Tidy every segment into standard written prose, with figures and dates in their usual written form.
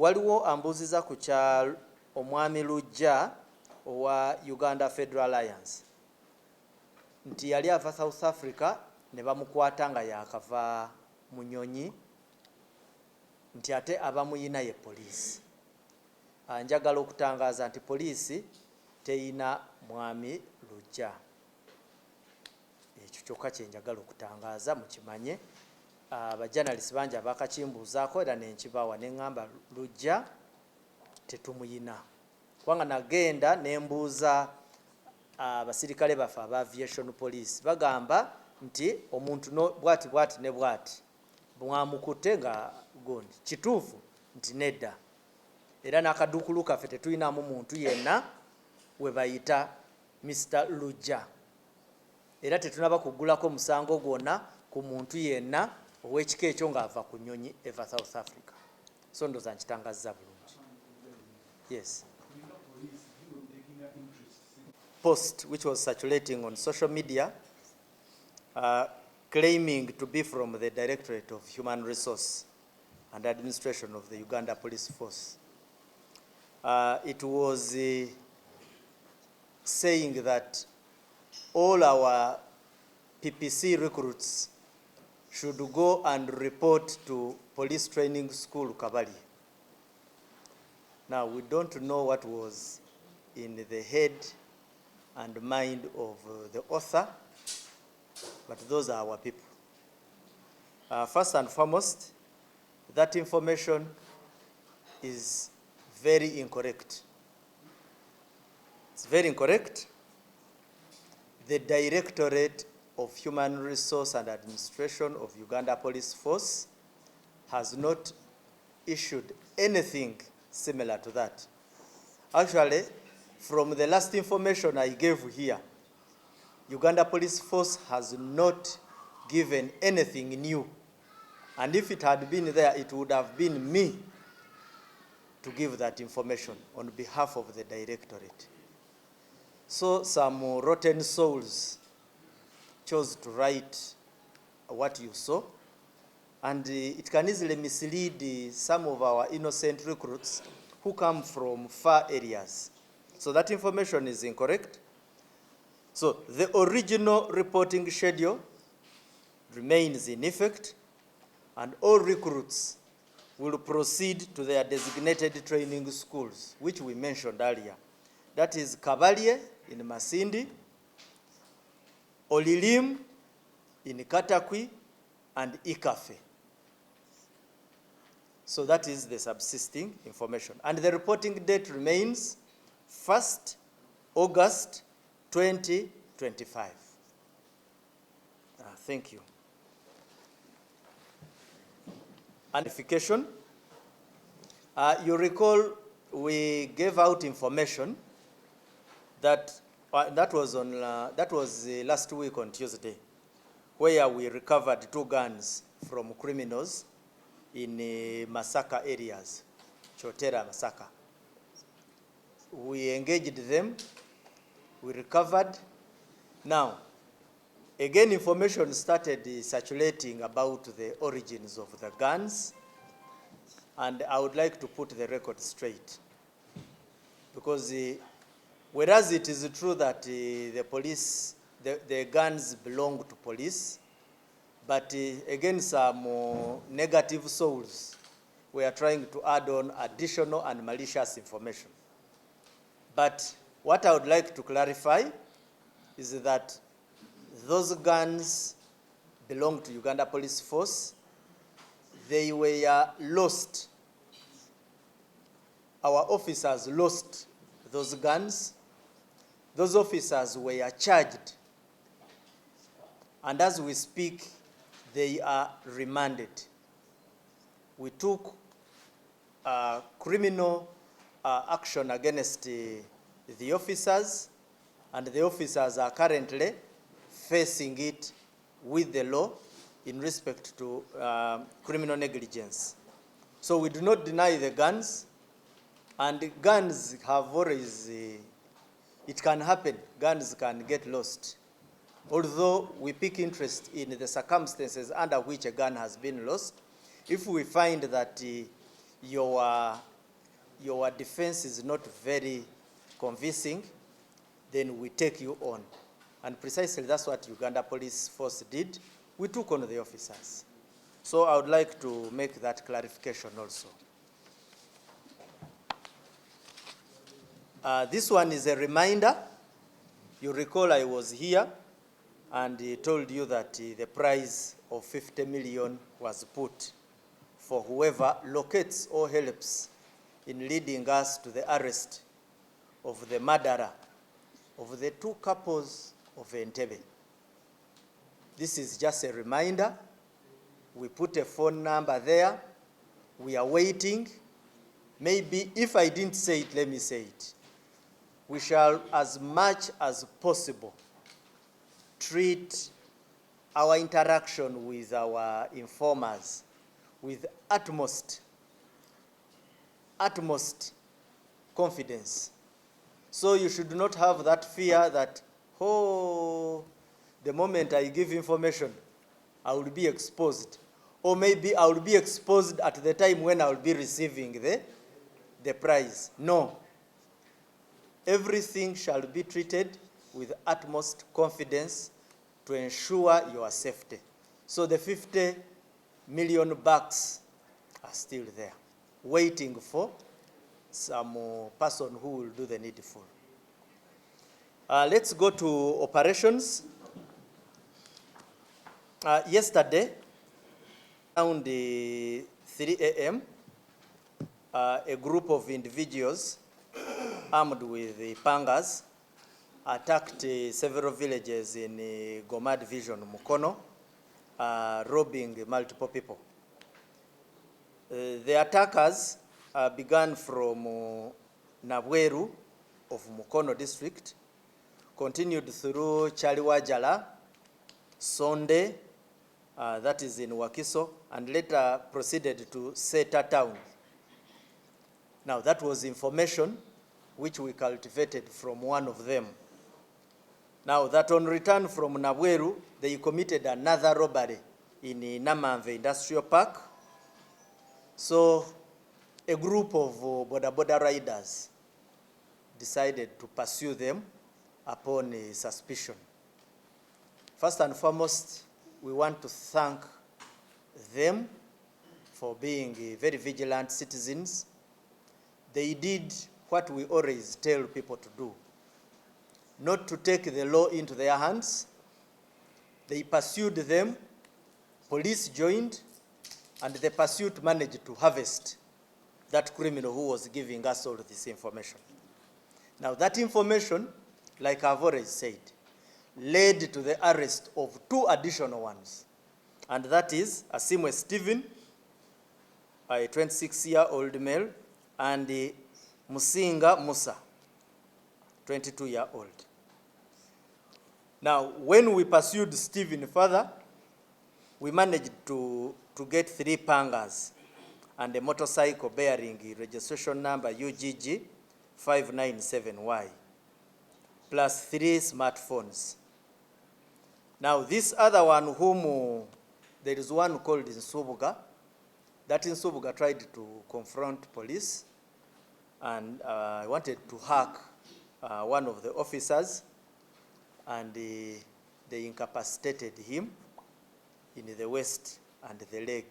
waliwo ambuziza ku kya omwami Lugya owa Uganda Federal Alliance nti yali ava South Africa ne bamukwata nga yakava mu nnyonyi nti ate abamuyina ye poliisi. Njagala okutangaza nti poliisi teyina mwami Lugya. Ekyo kyokka kye njagala okutangaza mukimanye. Abajanalisi bangi abakakimbuuzaako era nenkibawa ne ŋŋamba Lugya tetumuyina. Kubanga nagenda ne mbuuza abasirikale baffe aba aviation police bagamba nti omuntu bwati ne bwati mwamukutte nga gundi. Kituufu nti nedda. Era n'akaduukulu kaffe tetulinamu muntu yenna we bayita Mr. Lugya. Era tetunaba kuggulako musango gwonna ku muntu yenna ow'ekika ekyo ng'ava ku nnyonyi eva South Africa. So ndooza nkitangazza bulungi. Yes. Post which was circulating on social media claiming to be from the Directorate of Human Resource and Administration of the Uganda Police Force. It was saying that all our PPC recruits should go and report to Police Training School Kabali. Now, we don't know what was in the head and mind of the author, but those are our people. First and foremost, that information is very incorrect. It's very incorrect. The Directorate of Human Resource and Administration of Uganda Police Force has not issued anything similar to that. Actually, from the last information I gave here, Uganda Police Force has not given anything new. And if it had been there, it would have been me to give that information on behalf of the Directorate. So some rotten souls chose to write what you saw, and it can easily mislead some of our innocent recruits who come from far areas. So that information is incorrect. So the original reporting schedule remains in effect, and all recruits will proceed to their designated training schools, which we mentioned earlier. That is Kabalye in Masindi, Olilim in Katakwi, and Ikafe. So that is the subsisting information. And the reporting date remains 1st August 2025. Thank you. Identification. You recall we gave out information that that was last week on Tuesday, where we recovered 2 guns from criminals in Masaka areas, Chotera, Masaka. We engaged them, we recovered. Now, again, information started circulating about the origins of the guns, and I would like to put the record straight. Because whereas it is true that the police, the guns belong to police, but again, some negative souls were trying to add on additional and malicious information. But what I would like to clarify is that those guns belong to Uganda Police Force. They were lost. Our officers lost those guns. Those officers were charged. And as we speak, they are remanded. We took criminal action against the officers, and the officers are currently facing it with the law in respect to criminal negligence. So we do not deny the guns, and guns have always, it can happen, guns can get lost. Although we pick interest in the circumstances under which a gun has been lost, if we find that your defense is not very convincing, then we take you on. And precisely that's what Uganda Police Force did. We took on the officers. So I would like to make that clarification also. This one is a reminder. You recall I was here and told you that the prize of 50 million was put for whoever locates or helps in leading us to the arrest of the murderer of the two couples of Entebbe. This is just a reminder. We put a phone number there. We are waiting. Maybe if I didn't say it, let me say it. We shall, as much as possible, treat our interaction with our informers with utmost confidence. So you should not have that fear that, oh, the moment I give information, I will be exposed. Or maybe I will be exposed at the time when I will be receiving the prize. No. Everything shall be treated with utmost confidence to ensure your safety. So the 50 million bucks are still there, waiting for some person who will do the needful. Let's go to operations. Yesterday, around 3 a.m., a group of individuals armed with pangas attacked several villages in Goma Division, Mukono, robbing multiple people. The attackers began from Nabweru of Mukono district, continued through Chaliwajala, Sonde, that is in Wakiso, and later proceeded to Seta town. Now that was information which we cultivated from one of them. Now that on return from Nabweru, they committed another robbery in Namanve Industrial Park. So a group of boda riders decided to pursue them upon suspicion. First and foremost, we want to thank them for being very vigilant citizens. They did what we always tell people to do, not to take the law into their hands. They pursued them, police joined, and the pursuit managed to harvest that criminal who was giving us all this information. Now that information, like I've already said, led to the arrest of 2 additional ones. And that is Asimwe Stephen, a 26-year-old male, and Musinga Musa, 22-year-old. Now, when we pursued Stephen further, we managed to get 3 pangas and a motorcycle bearing registration number UGG 597Y, plus 3 smartphones. Now, this other one whom there is one called Nsubuga, that Nsubuga tried to confront police and wanted to hack one of the officers, and they incapacitated him in the waist and the leg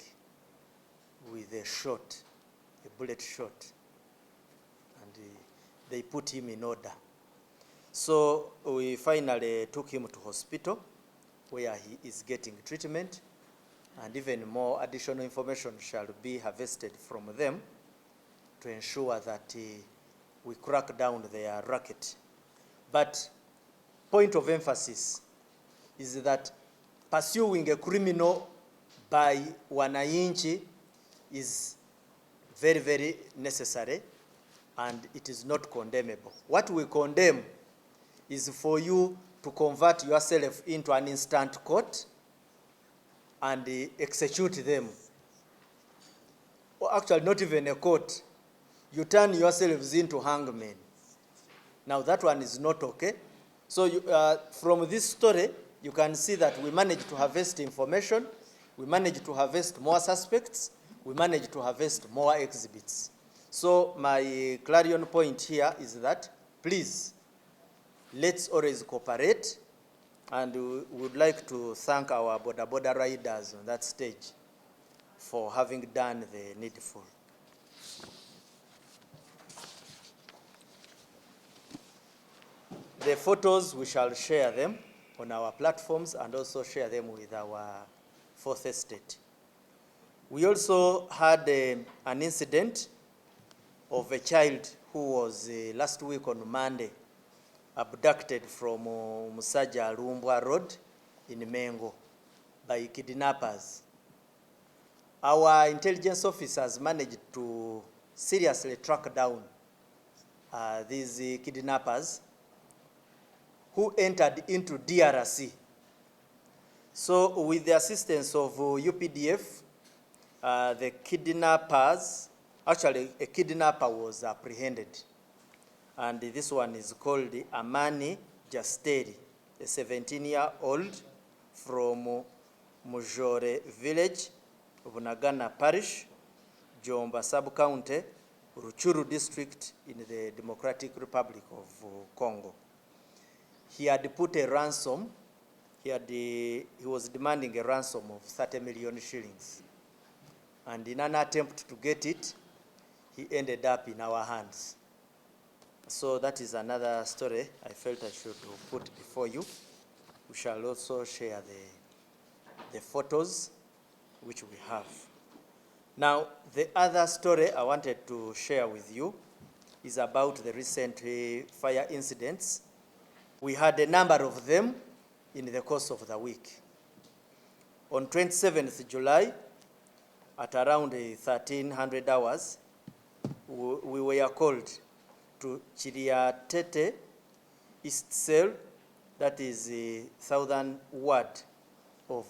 with a shot, a bullet shot, and they put him in order. So we finally took him to hospital where he is getting treatment, and even more additional information shall be harvested from them to ensure that we crack down their racket. But point of emphasis is that pursuing a criminal by wananchi is very, very necessary, and it is not condemnable. What we condemn is for you to convert yourself into an instant court and execute them. Or actually, not even a court. You turn yourselves into hangmen. Now, that one is not okay. So you, from this story, you can see that we managed to harvest information. We managed to harvest more suspects. we managed to harvest more exhibits. So my clarion point here is that, please, let's always cooperate, and we would like to thank our border riders on that stage for having done the needful. The photos, we shall share them on our platforms and also share them with our fourth estate. We also had an incident of a child who was last week on Monday abducted from Musaja Lumbwa Road in Mengo by kidnappers. Our intelligence officers managed to seriously track down these kidnappers who entered into DRC. So with the assistance of UPDF, the kidnappers, actually a kidnapper was apprehended. And this one is called Amani Jasteri, a 17-year-old from Mujore village, Bunagana Parish, Jomba Sub-County, Ruchuru district in the Democratic Republic of Congo. He had put a ransom, he was demanding a ransom of 30 million shillings. And in an attempt to get it, he ended up in our hands. So that is another story I felt I should put before you. We shall also share the photos which we have. Now, the other story I wanted to share with you is about the recent fire incidents. We had a number of them in the course of the week. On 27th July, at around 1300 hours, we were called to Chiriatete East Cell, that is the southern ward of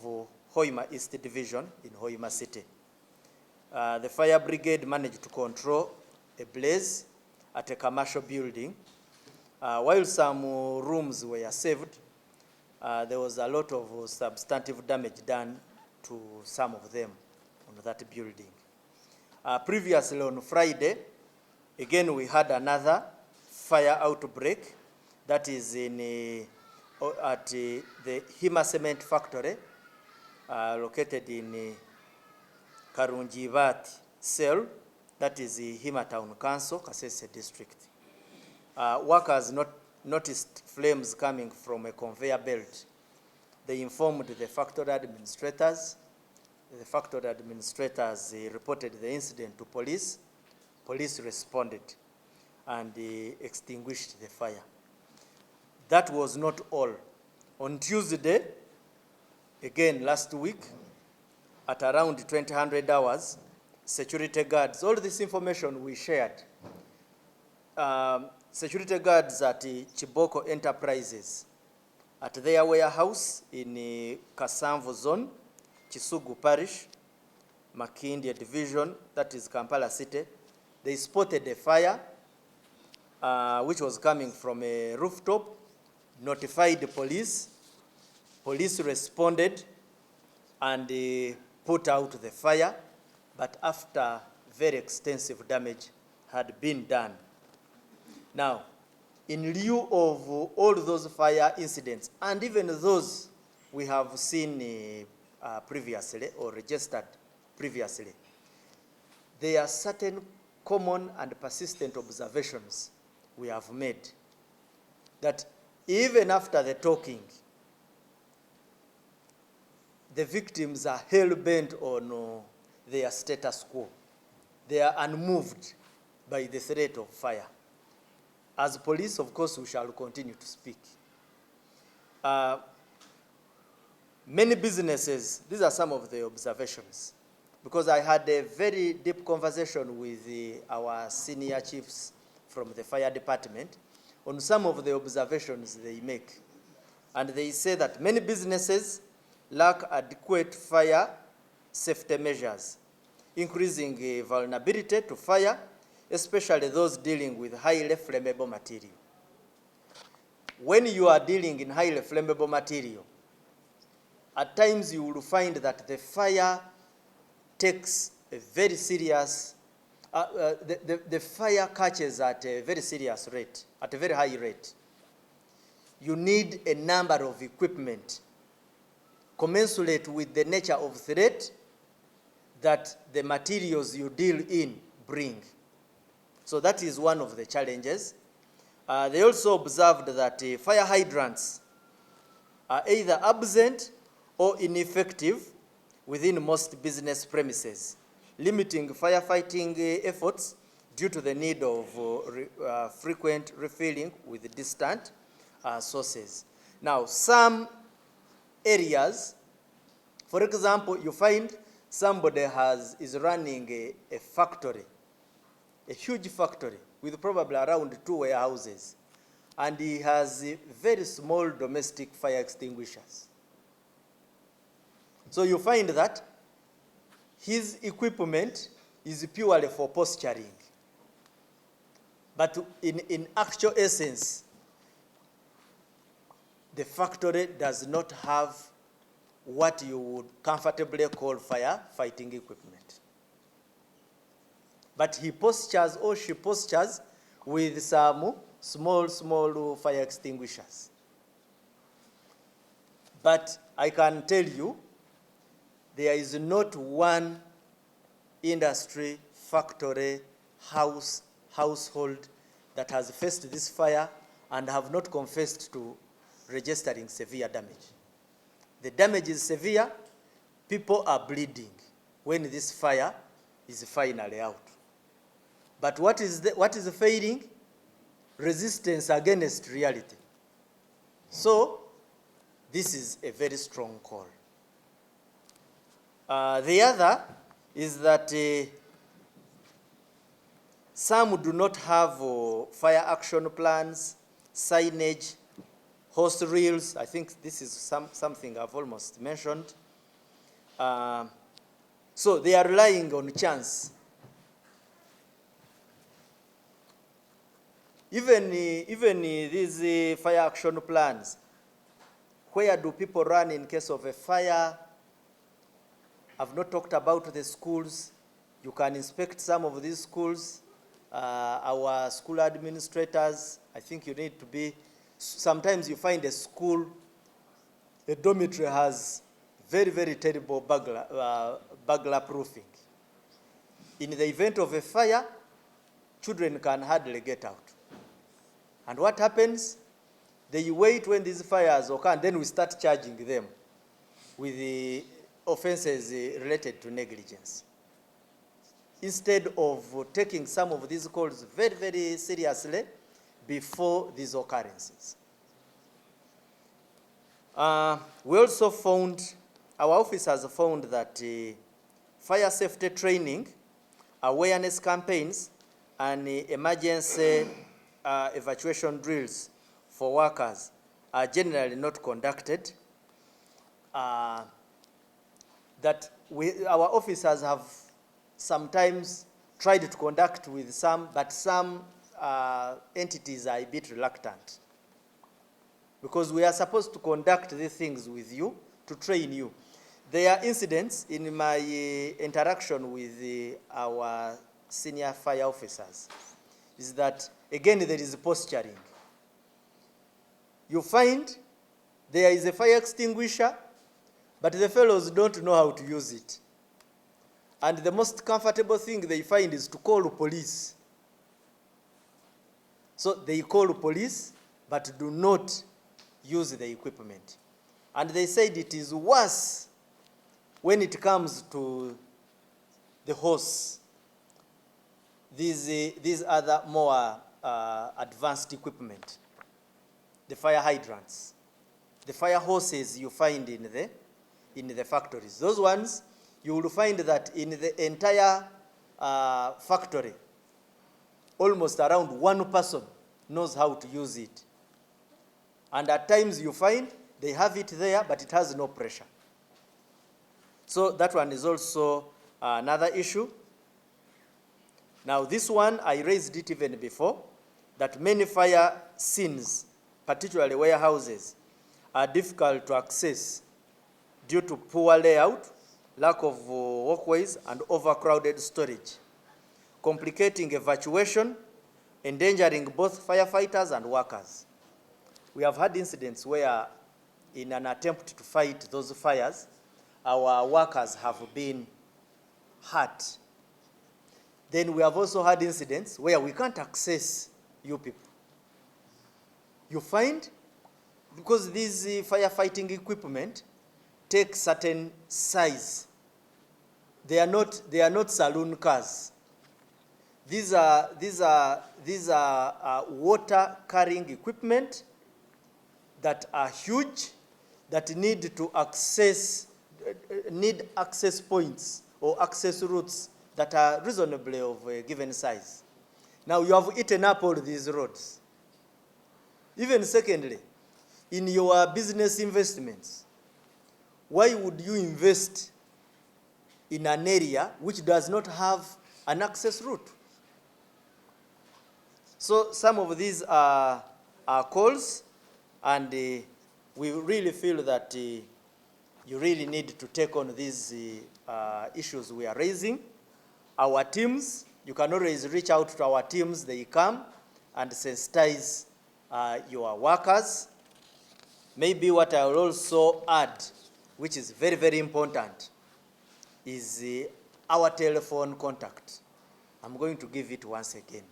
Hoima East Division in Hoima City. The fire brigade managed to control a blaze at a commercial building. While some rooms were saved, there was a lot of substantive damage done to some of them on that building. Previously on Friday, again we had another fire outbreak that is in at the Hima Cement Factory located in Karunjivat Cell, that is the Hima Town Council, Kasese District. Workers noticed flames coming from a conveyor belt. They informed the factory administrators. The factory administrators reported the incident to police. Police responded and extinguished the fire. That was not all. On Tuesday, again last week, at around 2000 hours, security guards, all this information we shared, security guards at Chiboko Enterprises, at their warehouse in Kasamvu Zone, Chisugu Parish, Makindye Division, that is Kampala City, they spotted a fire which was coming from a rooftop, notified the police. Police responded and put out the fire, but after very extensive damage had been done. Now, in lieu of all those fire incidents, and even those we have seen previously or registered previously, there are certain common and persistent observations we have made that even after the talking, the victims are hell-bent on their status quo. They are unmoved by the threat of fire. As police, of course, we shall continue to speak. Many businesses, these are some of the observations, because I had a very deep conversation with our senior chiefs from the fire department on some of the observations they make. And they say that many businesses lack adequate fire safety measures, increasing vulnerability to fire, especially those dealing with highly flammable material. When you are dealing in highly flammable material, at times you will find that the fire takes a very serious, the fire catches at a very serious rate, at a very high rate. You need a number of equipment commensurate with the nature of threat that the materials you deal in bring. So that is one of the challenges. They also observed that fire hydrants are either absent or ineffective within most business premises, limiting firefighting efforts due to the need of frequent refilling with distant sources. Now, some areas, for example, you find somebody is running a factory, a huge factory with probably around 2 warehouses, and he has very small domestic fire extinguishers. So you find that his equipment is purely for posturing. But in actual essence, the factory does not have what you would comfortably call fire fighting equipment. But he postures or she postures with some small fire extinguishers. But I can tell you, there is not one industry, factory, household that has faced this fire and have not confessed to registering severe damage. The damage is severe. People are bleeding when this fire is finally out. But what is failing? Resistance against reality. So this is a very strong call. The other is that some do not have fire action plans, signage, hose reels. I think this is something I've almost mentioned. So they are relying on chance. Even these fire action plans, where do people run in case of a fire? I've not talked about the schools. You can inspect some of these schools. Our school administrators, I think you need to be, sometimes you find a school, a dormitory has very terrible burglar proofing. In the event of a fire, children can hardly get out. And what happens? They wait when these fires occur, and then we start charging them with the offenses related to negligence, instead of taking some of these calls very seriously before these occurrences. We also found, our office has found that fire safety training, awareness campaigns, and emergency evacuation drills for workers are generally not conducted. That our officers have sometimes tried to conduct with some, but some entities are a bit reluctant, because we are supposed to conduct these things with you to train you. There are incidents in my interaction with our senior fire officers, is that, again, there is posturing. You find there is a fire extinguisher, but the fellows don't know how to use it. And the most comfortable thing they find is to call police. So they call police, but do not use the equipment. And they said it is worse when it comes to the hose, these other more advanced equipment, the fire hydrants, the fire hoses you find in the factories. Those ones, you will find that in the entire factory, almost around one person knows how to use it. And at times you find they have it there, but it has no pressure. So that one is also another issue. Now this one, I raised it even before, that many fire scenes, particularly warehouses, are difficult to access due to poor layout, lack of walkways, and overcrowded storage, complicating evacuation, endangering both firefighters and workers. We have had incidents where, in an attempt to fight those fires, our workers have been hurt. Then we have also had incidents where we can't access you people. You find, because these firefighting equipment take certain size, they are not saloon cars. These are water carrying equipment that are huge, that need access points or access routes that are reasonably of a given size. Now you have eaten up all these roads. Even secondly, in your business investments, why would you invest in an area which does not have an access route? So some of these are calls, and we really feel that you really need to take on these issues we are raising. Our teams, you can always reach out to our teams. They come and sensitize your workers. Maybe what I will also add, which is very, very important, is our telephone contact. I'm going to give it once again.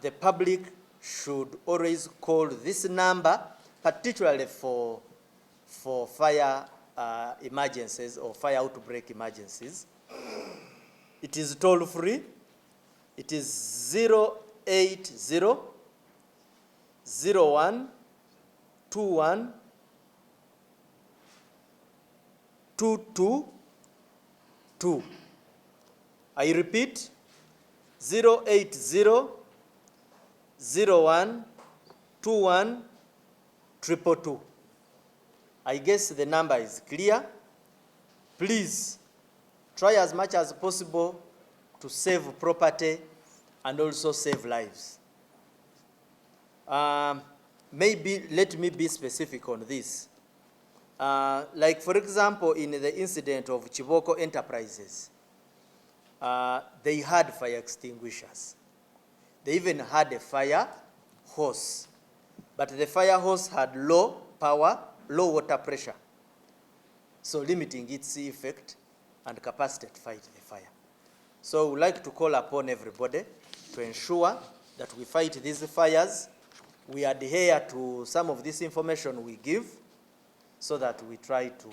The public should always call this number, particularly for fire emergencies or fire outbreak emergencies. It is toll free. It is 080 01 21 222. I repeat, 080 01 21 222. I guess the number is clear. Please try as much as possible to save property and also save lives. Maybe let me be specific on this. Like for example, in the incident of Chiboko Enterprises, they had fire extinguishers. They even had a fire hose, but the fire hose had low power, low water pressure, so limiting its effect and capacity to fight the fire. So we would like to call upon everybody to ensure that we fight these fires. We adhere to some of this information we give, so that we try to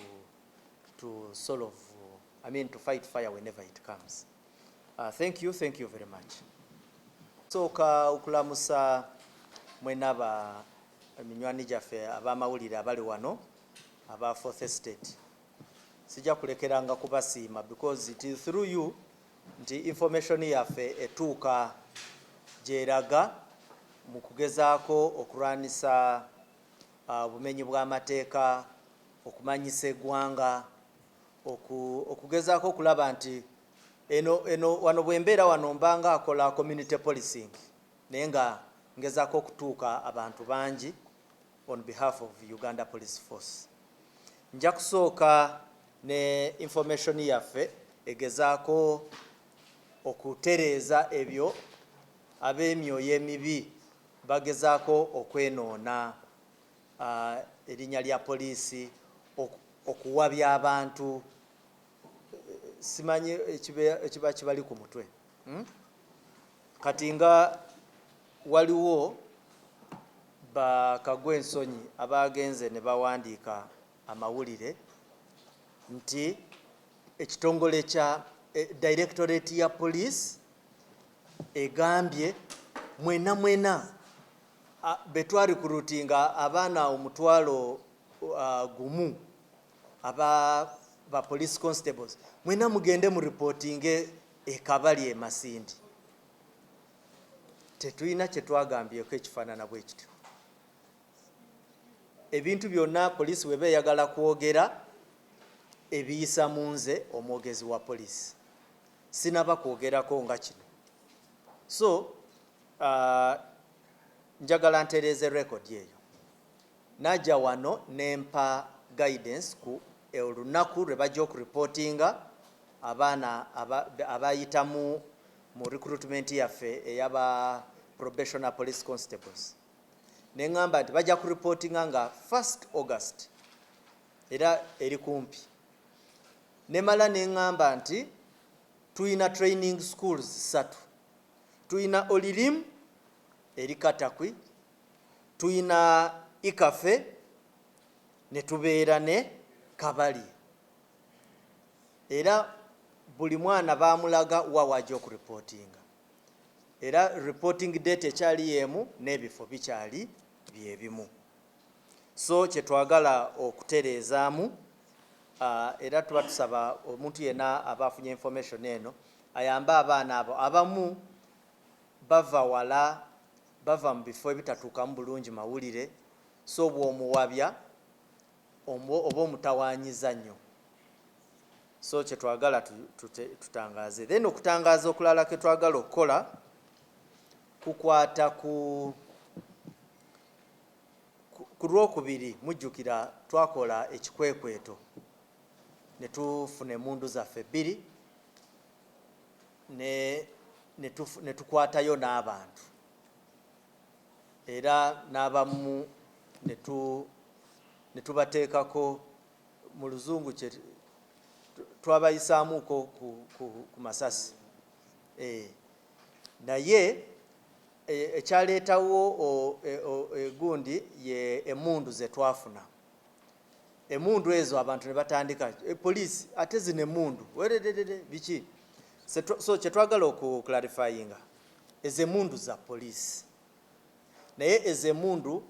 to fight fire whenever it comes. Thank you very much. So ukulamusa mwenaba minywani jaffe abamawulire abali wano aba Fourth Estate. Sija kulekeranga kubasiima, because it is through you nti information yaffe etuuka gyeraga mu kugezaako okulwanisa obumenyi bw'amateeka, okumanyisa eggwanga, okugezaako okulaba nti eno wano bwembeera wano mbanga akola community policing, naye nga ngezaako okutuuka abantu bangi on behalf of Uganda Police Force. Nja kusooka ne information yaffe egezaako okutereeza ebyo ab'emyoyo emibi bagezaako okwenoona erinnya lya poliisi, okuwabya abantu, simanyi ekiba kibali ku mutwe. Kati nga waliwo bakagwa ensonyi abagenze ne bawandiika amawulire nti ekitongole kya Directorate ya Police egambye mwena betwali kurutinga abaana omutwalo gumu ba police constables, mwena mugende mu reporting ekabali Masindi. Tetulina kye twagambyeko ekifaanana bwe kityo. Ebintu byonna poliisi weba eyagala kwogera ebiyisa mu nze omwogezi wa poliisi, sinaba kwogerako nga kino. So njagala ntereeze record eyo. Najja wano nempa guidance ku olunaku lwe bajja okureportinga abaana abayita mu recruitment yaffe eyaba probational police constables. Neŋŋamba nti bajja kureportinga nga 1st August era eri kumpi. Nemala neŋŋamba nti tuyina training schools 3. Tuyina Olirim eri Katakwi, tuyina Ikafe, ne tubeera ne Kabali. Era buli mwana bamulaga wa wajja okureportinga. Era reporting date ekyali yemu n'ebifo bikyali byebimu. So kyetwagala okutereezaamu era tuba tusaba omuntu yenna aba afunye information eno ayambe abaana abo abamu bava wala, bava mu bifo ebitatuukamu bulungi mawulire, so bw'omuwabya oba omutawaanyiza nnyo. So kyetwagala tutangaaze. Then okutangaaza okulala ke twagala okukola kukwata ku Lwokubiri mujjukira twakola ekikwekweto ne tufuna emmundu zaffe 2 ne tukwatayo n'abantu era n'abamu ne tubateekako mu luzungu twabayisaamuuko ku masasi. Naye ekyaleetawo egundi ye emmundu ze twafuna. Emmundu ezo abantu ne batandika poliisi ate zino emmundu biki. So kyetwagala okuclarifyinga ezo emmundu za poliisi, naye ezo emmundu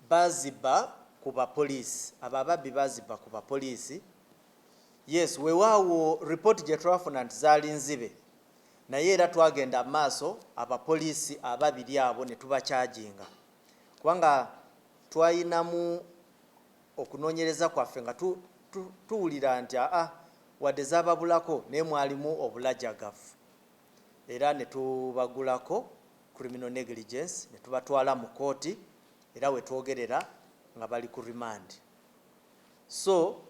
baziba ku bapoliisi, abo ababbi baziba ku bapoliisi. Yes, weewaawo report gye twafuna nti zaali nzibe, naye era twagenda maaso abapoliisi ababiri abo ne tubakyajinga kubanga twayinamu okunoonyereza kwaffe nga tuwulira nti wadde zaababulako naye mwalimu obulajjagavu, era ne tubagulako criminal negligence ne tubatwala mu kooti era we twogerera nga bali ku remand. So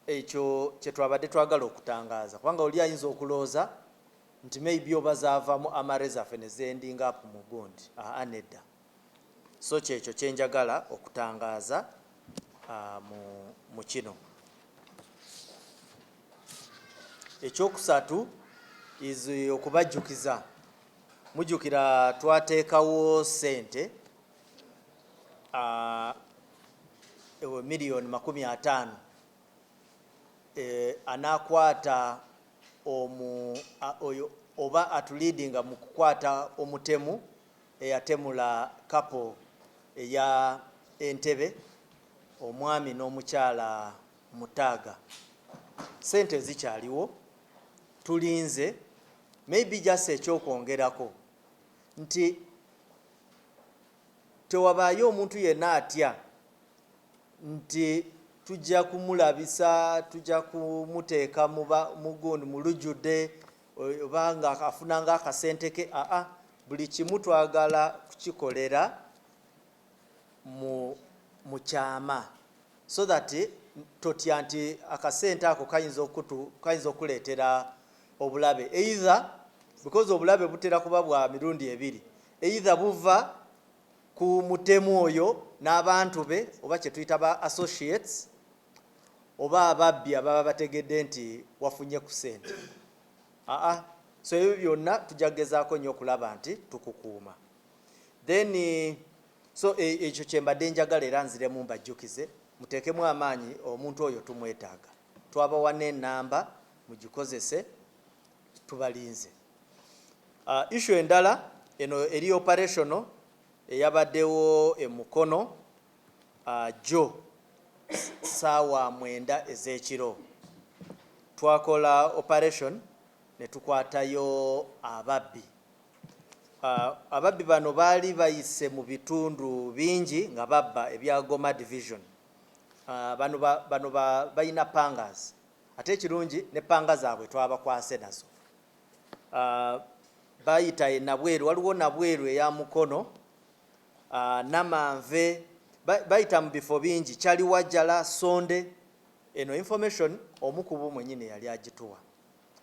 ekyo kyetwabadde twagala okutangaaza kubanga oli ayinza okulooza nti maybe oba zaavamu amarezi affe ne zendinga apu mu gundi. Nedda. So kyekyo kyenjagala okutangaaza mu kino. Ekyokusatu is okubajjukiza. Mujjukira twateekawo ssente miliyoni 50 anaakwata oyo oba atuleadinga mu kukwata omutemu eyatemula kapo eya Entebbe, omwami n'omukyala Mutaaga. Ssente zikyaliwo, tulinze maybe just ekyokwongerako nti tewabaayo omuntu yenna atya nti tujja kumulabisa, tujja kumuteeka mu gundi mu lujjudde oba nga afunanga akasente ke. Buli kimu twagala kukikolera mu kyama so that totya nti akasente ako kayinza okuleetera obulabe, either because obulabe butera kuba bwa mirundi ebiri, either buva ku mutemu oyo n'abantu be oba kye tuyita ba associates oba ababbi ababa bategedde nti wafunye ku ssente. So ebyo byonna tujja kugezaako nnyo okulaba nti tukukuuma. Then so ekyo kyembadde njagala era nziremu mbajjukize muteekemu amaanyi omuntu oyo tumwetaaga. Twabawa n'ennamba mugikozese tubalinze. Issue endala eno eri operational eyabaddewo Mukono jo saawa 9 ez'ekiro. Twakola operation ne tukwatayo ababbi. Ababbi bano baali bayise mu bitundu bingi nga babba ebya Goma division. Bano balina pangas, ate ekirungi ne panga zaabwe twabakwase nazo. Bayita Nabweru, waliwo Nabweru eya Mukono, Namanve, bayita mu bifo bingi, Kyaliwajjala, Sonde, eno information omu ku bo mwennyini yali agituwa,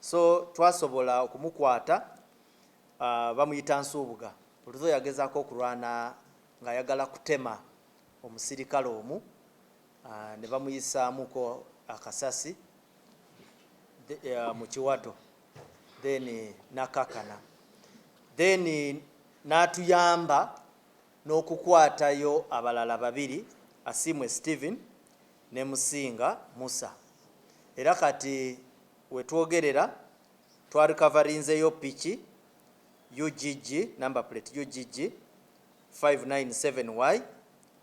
so twasobola okumukwata. Bamuyita Nsuubuga, oluzo yagezaako okulwana ng'ayagala kutema omusirikale omu, ne bamuyisaamuko akasasi mu kiwato, then nakakana, then n'atuyamba n'okukwatayo abalala babiri, Asimwe Stephen ne Musinga Musa. Era kati wetwogerera twarikavarinzeyo piki UGG number plate UGG 597Y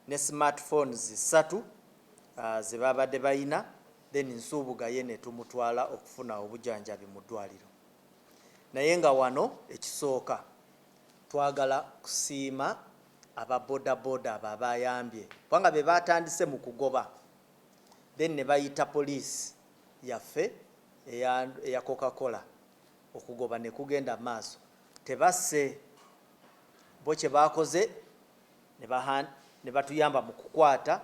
ne smartphones 3 ze babadde bayina, then Nsuubuga ye ne tumutwala okufuna obujjanjabi mu ddwaliro. Naye nga wano ekisooka twagala kusiima ababodaboda abo abayambye, kubanga be batandise mu kugoba, then ne bayita poliisi yaffe eya Coca-Cola okugoba ne kugenda maaso. Tebasse bo kye baakoze ne batuyamba mu kukwata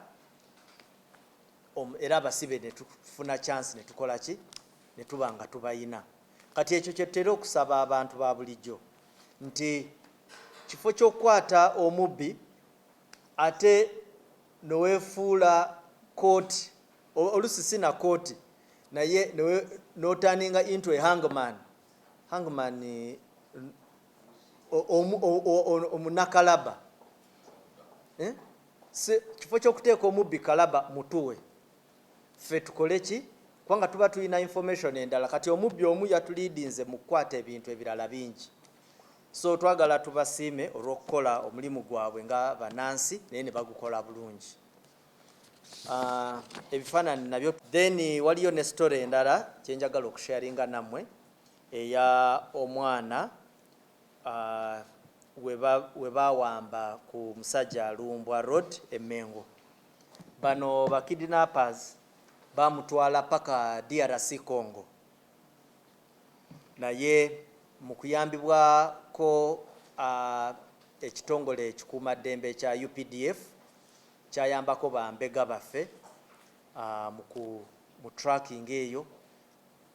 era abasibe ne tufuna chance ne tukola ki, ne tuba nga tubayina. Kati ekyo kye tutera okusaba abantu ba bulijjo nti kifo ky'okukwata omubbi ate noweefuula kooti, olusi si na kooti naye noturninga into a hangman omunakalaba, kifo ky'okuteeka omubbi kalaba mutuwe, ffe tukole ki, kubanga tuba tulina information endala. Kati omubbi omu yatuliidinze mu kukwata ebintu ebirala bingi, so twagala tubasiime olw'okukola omulimu gwabwe nga bannansi naye ne bagukola bulungi. Ebifaananyi nabyo, then waliyo ne story endala kyenjagala okusharinga nammwe eya omwana we bawamba ku musajja Lumbwa Road e Mengo. Bano ba kidnappers bamutwala paka DRC Congo, naye mu kuyambibwako ekitongole ekikuumaddembe kya UPDF kyayambako bambega baffe mu tracking eyo,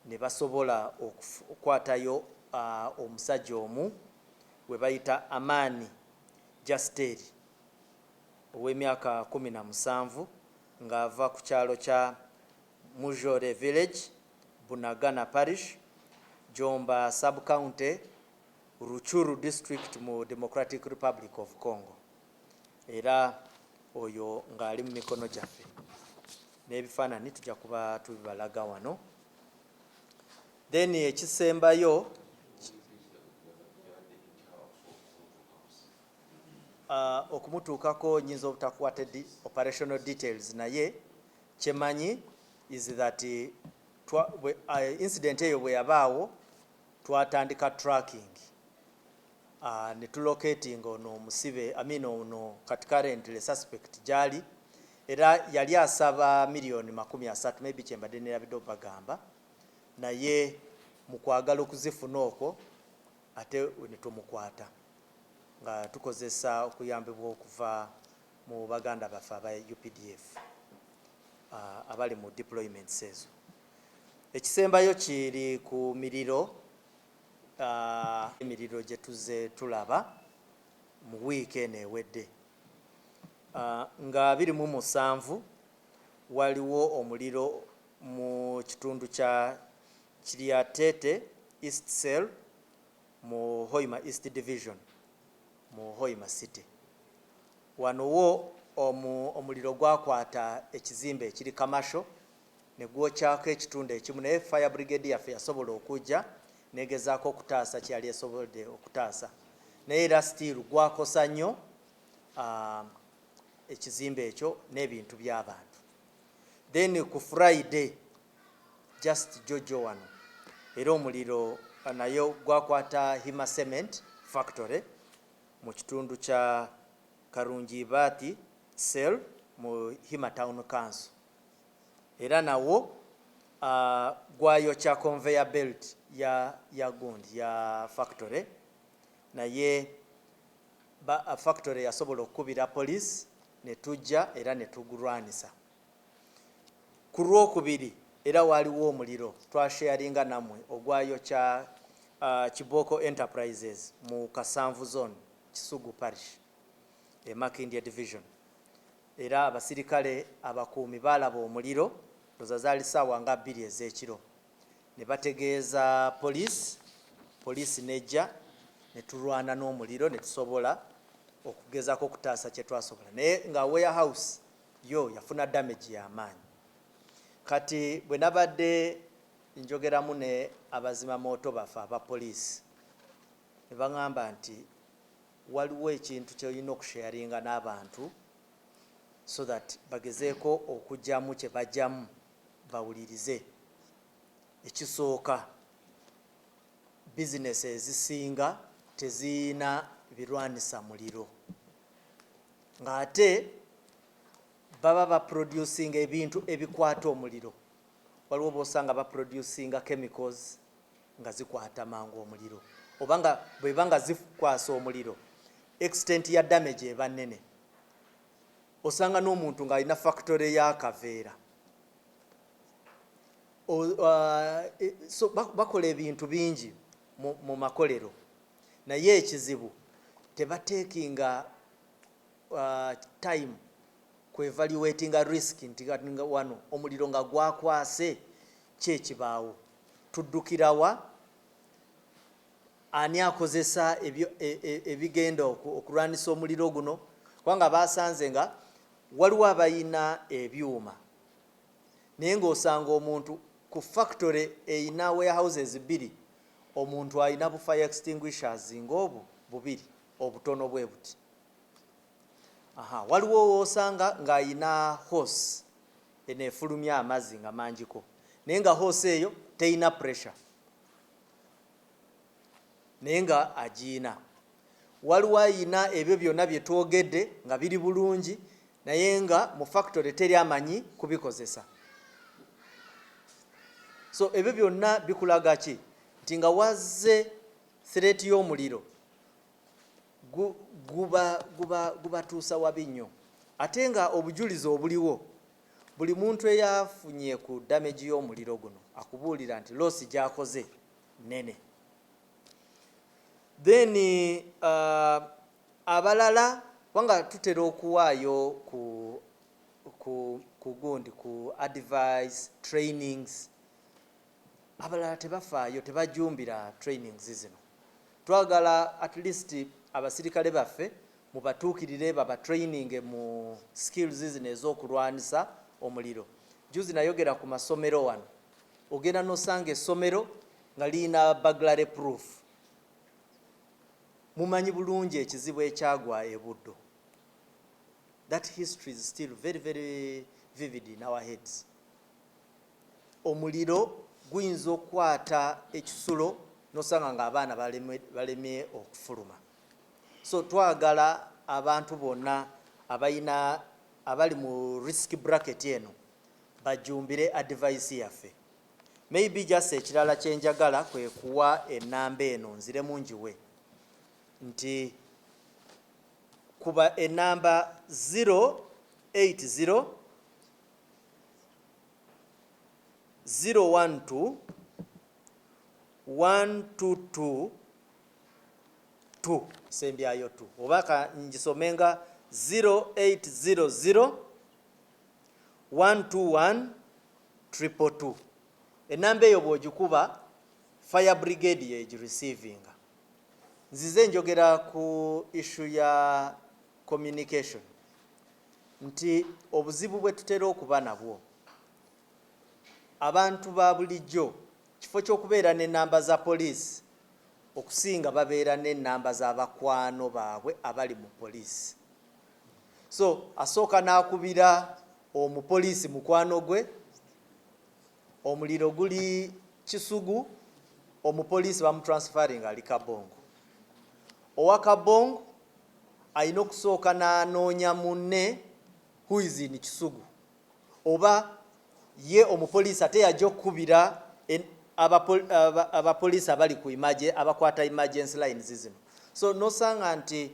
ne basobola okukwatayo omusajja omu we bayita Amani Justeri ow'emyaka 17 ng'ava ku kyalo kya Mujore Village, Bunagana Parish, Jomba Sub-County, Ruchuru District mu Democratic Republic of Congo. Era oyo ng'ali mu mikono gyaffe, n'ebifaananyi tujja kuba tubibalaga wano. Then ekisembayo okumutuukako nyinza obutakwata operational details, naye kyemanyi is that incident eyo bwe yabaawo twatandika tracking ne tulocating ono omusibe ono kati currently suspect gyali, era yali asaba million 30, maybe kyembadde nerabidde obagamba, naye mu kwagala okuzifuna okwo ate ne tumukwata nga tukozesa okuyambibwa okuva mu baganda baffe aba UPDF abali mu deployments ezo. Ekisembayo kiri ku miriro, emiriro gye tuze tulaba mu wiiki eno ewedde, nga 27 waliwo omuliro mu kitundu kya Kiriatete East Cell mu Hoima East Division mu Hoima City. Wanowo omuliro gwakwata ekizimbe ekiri Kamasho ne gwokyako ekitundu ekimu, naye fire brigade yaffe yasobola okujja negezaako okutaasa kyali esobodde okutaasa, naye era still gwakosa nnyo ekizimbe ekyo n'ebintu by'abantu. Then ku Friday just Jojo wano era omuliro nayo gwakwata Hima Cement Factory mu kitundu kya Karungi Bati Cell mu Hima Town Council, era nawo gwayokya conveyor belt ya gundi ya factory, naye factory yasobola okukubira police ne tujja era ne tugulwanisa. Ku Lwokubiri era waliwo omuliro twasharinga namwe ogwayokya Kiboko Enterprises mu Kasanvu Zone Kisugu Parish Makindye Division. Era abasirikale abakuumi balaba omuliro zaali ssaawa nga 2 ez'ekiro ne bategeeza poliisi nejja ne tulwana n'omuliro ne tusobola okugezaako okutaasa kye twasobola, naye nga warehouse yo yafuna damage y'amaanyi. Kati bwe nabadde njogeramu ne abazima mooto baffe aba poliisi ne baŋŋamba nti waliwo ekintu ky'olina okusharinga n'abantu so that bagezeeko okugyamu kye bajjamu bawulirize. Ekisooka, bizinesi ezisinga tezirina birwanisa muliro, ng'ate baba baproducinga ebintu ebikwata omuliro. Waliwo bosanga baproducinga chemicals nga zikwata mangu omuliro, oba nga bweba nga zikwasa omuliro extent ya damage eba nnene. Osanga n'omuntu ng'alina factory y'akaveera, so bakola ebintu bingi mu makolero, naye ekizibu tebateekinga time kwevaluatinga risk nti wano omuliro nga gwakwase kyekibaawo, tuddukirawa, ani akozesa ebigenda okulwanisa omuliro guno. Kubanga basanze nga waliwo abayina ebyuma naye ng'osanga omuntu ku factory eyina warehouses 2, omuntu ayina bu fire extinguishers ng'obwo 2 obutono bwe buti. Waliwo osanga ng'ayina hose eneefulumya amazzi nga mangiko, naye nga hose eyo teyina pressure naye nga agiina. Waliwo ayina ebyo byonna bye twogedde nga biri bulungi naye nga mu factory teri amanyi kubikozesa. So ebyo byonna bikulaga ki? Nti nga wazze threat y'omuliro gubatuusa wabi nnyo, ate nga obujulizi obuliwo, buli muntu eyafunye ku damage y'omuliro guno akubuulira nti loosi gy'akoze nnene. Then abalala wanga tutera okuwaayo ku advice trainings, abalala tebafaayo, tebajumbira trainings zino. Twagala at least abasirikale baffe mubatuukirire baba training mu skills zino ez'okulwanisa omuliro. Juzi nayogera ku masomero wano, ogenda n'osanga essomero nga lirina burglary proof. Mumanyi bulungi ekizibu ekyagwa e Buddo. That history is still very, very vivid in our heads. Omuliro guyinza okukwata ekisulo n'osanga ng'abaana balemye okufuluma. So twagala abantu bonna abali mu risk bracket eno bajumbire advice yaffe. Maybe just ekirala kyenjagala kwe kuwa ennamba eno nziremu njiwe nti kuba ennamba 080 012 122 2 sembyayo 2 oba njisomenga 0800 121 222. Ennamba eyo bw'ogikuba fire brigade yegireceiving. Nzize njogera ku issue ya communication nti obuzibu bwe tutera okuba nabwo abantu ba bulijjo kifo ky'okubeera n'ennamba za poliisi okusinga babeera n'ennamba z'abakwano baabwe abali mu poliisi. So asooka n'akubira omupoliisi mukwano gwe, omuliro guli Kisugu, omupoliisi bamutransferring ali Kabongo. Owa Kabongo alina okusooka n'anoonya munne who is in Kisugu, oba ye omupoliisi ate yajja okukubira abapoliisi abali ku abakwata emergency lines zino. So nosanga nti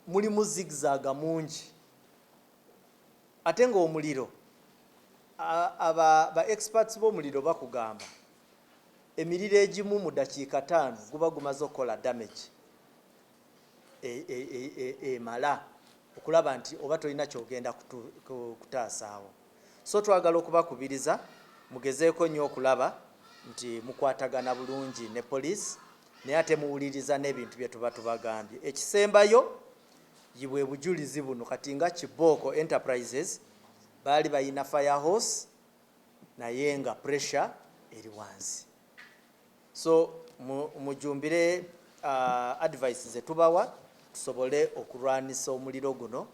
mulimu zigzag mungi, ate ng'omuliro ba experts b'omuliro bakugamba emiriro egimu mu dakiika 5 guba gumaze okukola damage emala okulaba nti oba tolina kyogenda kutaasaawo. So twagala okubakubiriza mugezeeko nnyo okulaba nti mukwatagana bulungi ne police naye ate muwuliriza n'ebintu bye tuba tubagambye. Ekisembayo yibwe bujulizi buno kati nga Kibooko Enterprises baali bayina firehose naye nga pressure eri wansi. So mujumbire advice ze tubawa tusobole okulwanisa omuliro guno,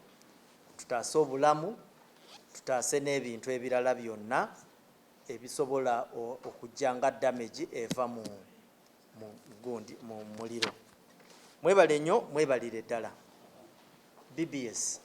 tutaase obulamu, tutaase n'ebintu ebirala byonna ebisobola okujja nga damage eva mu muliro. Mwebale nnyo, mwebalire ddala. BBS.